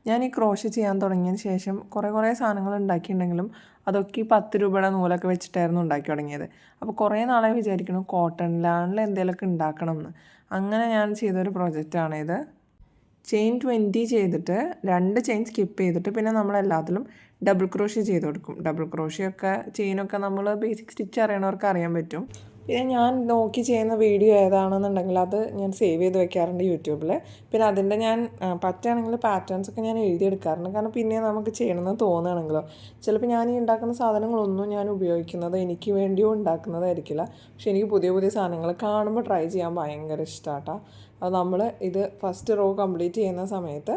ഞാൻ ഈ ക്രോഷ്യ ചെയ്യാൻ തുടങ്ങിയതിന് ശേഷം കുറേ സാധനങ്ങൾ ഉണ്ടാക്കിയിട്ടുണ്ടെങ്കിലും അതൊക്കെ ഈ 10 രൂപയുടെ നൂലൊക്കെ വെച്ചിട്ടായിരുന്നു ഉണ്ടാക്കി തുടങ്ങിയത്. അപ്പോൾ കുറേ നാളെ വിചാരിക്കണം കോട്ടണിലാണെങ്കിൽ എന്തെങ്കിലുമൊക്കെ ഉണ്ടാക്കണം എന്ന്. അങ്ങനെ ഞാൻ ചെയ്തൊരു പ്രൊജക്റ്റാണിത്. ചെയിൻ 20 ചെയ്തിട്ട് 2 ചെയിൻ സ്കിപ്പ് ചെയ്തിട്ട് പിന്നെ നമ്മളെല്ലാത്തിലും ഡബിൾ ക്രോഷ്യ ചെയ്ത് കൊടുക്കും. ഡബിൾ ക്രോഷ്യൊക്കെ ചെയിനൊക്കെ നമ്മൾ ബേസിക് സ്റ്റിച്ച് അറിയണവർക്ക് അറിയാൻ പറ്റും. പിന്നെ ഞാൻ നോക്കി ചെയ്യുന്ന വീഡിയോ ഏതാണെന്നുണ്ടെങ്കിൽ അത് ഞാൻ സേവ് ചെയ്ത് വെക്കാറുണ്ട് യൂട്യൂബിൽ. പിന്നെ അതിൻ്റെ ഞാൻ പറ്റുകയാണെങ്കിൽ പാറ്റേൺസൊക്കെ ഞാൻ എഴുതിയെടുക്കാറുണ്ട്. കാരണം പിന്നെ നമുക്ക് ചെയ്യണമെന്ന് തോന്നുകയാണെങ്കിലോ ചിലപ്പോൾ ഞാൻ ഈ ഉണ്ടാക്കുന്ന സാധനങ്ങളൊന്നും ഞാൻ ഉപയോഗിക്കുന്നത് എനിക്ക് വേണ്ടിയോ ഉണ്ടാക്കുന്നതായിരിക്കില്ല. പക്ഷെ എനിക്ക് പുതിയ പുതിയ സാധനങ്ങൾ കാണുമ്പോൾ ട്രൈ ചെയ്യാൻ ഭയങ്കര ഇഷ്ടമാട്ടോ. അത് നമ്മൾ ഇത് ഫസ്റ്റ് റോ കംപ്ലീറ്റ് ചെയ്യുന്ന സമയത്ത്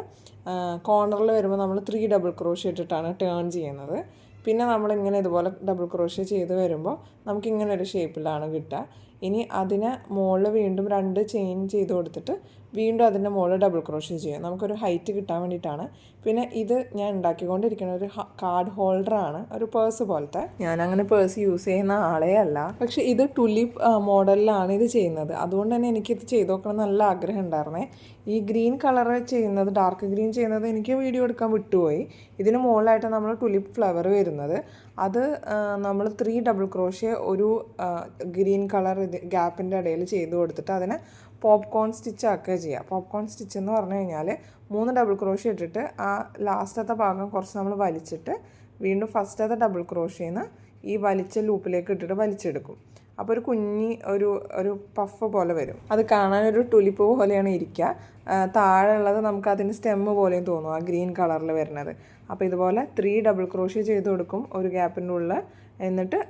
കോർണറിൽ വരുമ്പോൾ നമ്മൾ 3 ഡബിൾ ക്രോഷ്യ ഇട്ടിട്ടാണ് ടേൺ ചെയ്യുന്നത്. പിന്നെ നമ്മളിങ്ങനെ ഇതുപോലെ ഡബിൾ ക്രോഷ്യ ചെയ്ത് വരുമ്പോൾ നമുക്കിങ്ങനെ ഒരു ഷേപ്പിലാണ് കിട്ടുക. ഇനി അതിന് മുകളിൽ വീണ്ടും 2 ചെയിൻ ചെയ്ത് കൊടുത്തിട്ട് വീണ്ടും അതിൻ്റെ മുകളിൽ ഡബിൾ ക്രോഷ്യ ചെയ്യും. നമുക്കൊരു ഹൈറ്റ് കിട്ടാൻ വേണ്ടിയിട്ടാണ്. പിന്നെ ഇത് ഞാൻ ഉണ്ടാക്കിക്കൊണ്ടിരിക്കുന്ന ഒരു കാർഡ് ഹോൾഡറാണ്, ഒരു പേഴ്സ് പോലത്തെ. ഞാനങ്ങനെ പേഴ്സ് യൂസ് ചെയ്യുന്ന ആളേ അല്ല. പക്ഷേ ഇത് ടുലിപ്പ് മോഡലിലാണ് ഇത് ചെയ്യുന്നത്. അതുകൊണ്ട് തന്നെ എനിക്കിത് ചെയ്ത് നോക്കണം നല്ല ആഗ്രഹം ഉണ്ടായിരുന്നേ. ഈ ഗ്രീൻ കളർ ചെയ്യുന്നത്, ഡാർക്ക് ഗ്രീൻ ചെയ്യുന്നത് എനിക്ക് വീഡിയോ എടുക്കാൻ വിട്ടുപോയി. ഇതിന് മുകളിലായിട്ട് നമ്മൾ ടുലിപ്പ് ഫ്ലവർ വരുന്നത്, അത് നമ്മൾ 3 ഡബിൾ ക്രോഷ്യ ഒരു ഗ്രീൻ കളർ ഇത് ഗ്യാപ്പിൻ്റെ ഇടയിൽ ചെയ്ത് കൊടുത്തിട്ട് അതിനെ പോപ്കോൺ സ്റ്റിച്ച് ആക്കുക ചെയ്യുക. പോപ്കോൺ സ്റ്റിച്ച് എന്ന് പറഞ്ഞു കഴിഞ്ഞാൽ 3 ഡബിൾ ക്രോഷ്യ ഇട്ടിട്ട് ആ ലാസ്റ്റത്തെ ഭാഗം കുറച്ച് നമ്മൾ വലിച്ചിട്ട് വീണ്ടും ഫസ്റ്റത്തെ ഡബിൾ ക്രോഷ്യന്ന് ഈ വലിച്ച ലൂപ്പിലേക്ക് ഇട്ടിട്ട് വലിച്ചെടുക്കും. അപ്പോൾ ഒരു കുഞ്ഞി ഒരു പഫ് പോലെ വരും. അത് കാണാനൊരു ടുലിപ്പ് പോലെയാണ് ഇരിക്കുക. താഴെ ഉള്ളത് നമുക്ക് അതിൻ്റെ സ്റ്റെമ്മ് പോലെയും തോന്നും, ആ ഗ്രീൻ കളറിൽ വരുന്നത്. അപ്പോൾ ഇതുപോലെ 3 ഡബിൾ ക്രോഷ്യ ചെയ്ത് കൊടുക്കും ഒരു ഗ്യാപ്പിൻ്റെ ഉള്ളിൽ. എന്നിട്ട്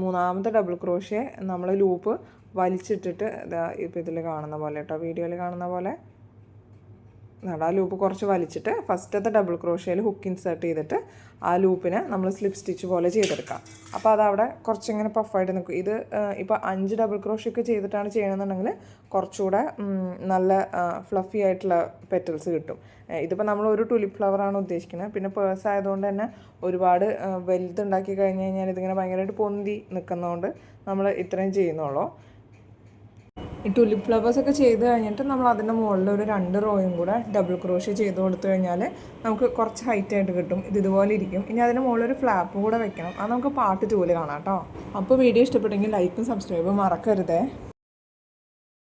3ാമത്തെ ഡബിൾ ക്രോഷ്യ നമ്മൾ ലൂപ്പ് വലിച്ചിട്ടിട്ട് ഇപ്പോൾ ഇതിൽ കാണുന്ന പോലെ കേട്ടോ, വീഡിയോയിൽ കാണുന്ന പോലെ ആ ലൂപ്പ് കുറച്ച് വലിച്ചിട്ട് ഫസ്റ്റത്തെ ഡബിൾ ക്രോഷ്യയിൽ ഹുക്ക് ഇൻസേർട്ട് ചെയ്തിട്ട് ആ ലൂപ്പിനെ നമ്മൾ സ്ലിപ്പ് സ്റ്റിച്ച് പോലെ ചെയ്തെടുക്കാം. അപ്പോൾ അതവിടെ കുറച്ചിങ്ങനെ പഫായിട്ട് നിൽക്കും. ഇത് ഇപ്പോൾ 5 ഡബിൾ ക്രോഷ്യൊക്കെ ചെയ്തിട്ടാണ് ചെയ്യണമെന്നുണ്ടെങ്കിൽ കുറച്ചുകൂടെ നല്ല ഫ്ലഫി ആയിട്ടുള്ള പെറ്റൽസ് കിട്ടും. ഇതിപ്പോൾ നമ്മൾ ഒരു ടുലിപ്പ് ഫ്ലവറാണ് ഉദ്ദേശിക്കുന്നത്. പിന്നെ പേഴ്സ് ആയതുകൊണ്ട് തന്നെ ഒരുപാട് വലുതുണ്ടാക്കി കഴിഞ്ഞ് കഴിഞ്ഞാൽ ഇതിങ്ങനെ ഭയങ്കരമായിട്ട് പൊന്തി നിൽക്കുന്നതുകൊണ്ട് നമ്മൾ ഇത്രയും ചെയ്യുന്നുള്ളൂ. ഈ ടുലിപ്പ് ഫ്ലവേഴ്സൊക്കെ ചെയ്ത് കഴിഞ്ഞിട്ട് നമ്മൾ അതിൻ്റെ മുകളിൽ ഒരു 2 റോയും കൂടെ ഡബിൾ ക്രോഷ്യ ചെയ്ത് കൊടുത്തു കഴിഞ്ഞാൽ നമുക്ക് കുറച്ച് ഹൈറ്റായിട്ട് കിട്ടും. ഇതുപോലെ ഇരിക്കും. ഇനി അതിന് മുകളിലൊരു ഫ്ലാപ്പും കൂടെ വെക്കണം. അത് നമുക്ക് പാർട്ട് 2 കാണാം കേട്ടോ. അപ്പോൾ വീഡിയോ ഇഷ്ടപ്പെട്ടെങ്കിൽ ലൈക്കും സബ്സ്ക്രൈബും മറക്കരുതേ.